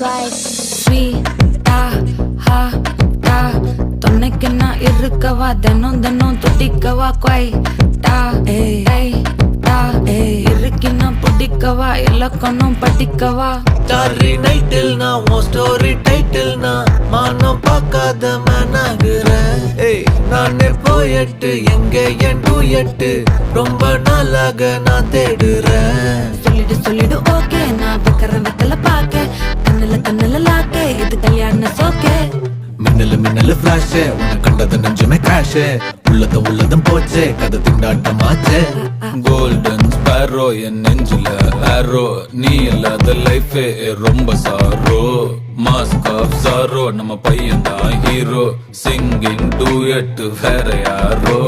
ஸ்வீட்டா ஹா டா துணைக்கு நான் இருக்கவா தினம் தினம் துடிக்கவா குவைட்டா ஏய் டா இருக்கின்னா பிடிக்கவா இலக்கணம் படிக்கவா ஸ்டாரி நைட்டில் நான் உன் ஸ்டோரி டைட்டில் நான் மானம் பார்க்காத மனாகுறேன். நானே போயட்டு எங்க என் டூயட்டு ரொம்ப நாளாக நான் தேடுறேன். சொல்லிடு ஓகே நான் வைக்கிறேன் வெத்தல பாக்க கண்ணுல லாக்க இது கல்யாண சோக்கே மின்னலு ஃபிளாஷ் உன்னை கண்டது நெஞ்சுமே கிராஷ் உள்ளதும் போச்சே கதை திண்டாட்டமாச்சே. கோல்டன் ஸ்பேரோ என் நெஞ்சில ஆரோ நீ இல்லாத லைஃபே ரொம்ப சாரோ மாஸ்க் ஆஃப் சாரோ நம்ம பையன் தான் ஹீரோ சிங்கிங் டூயட் வேற யாரோ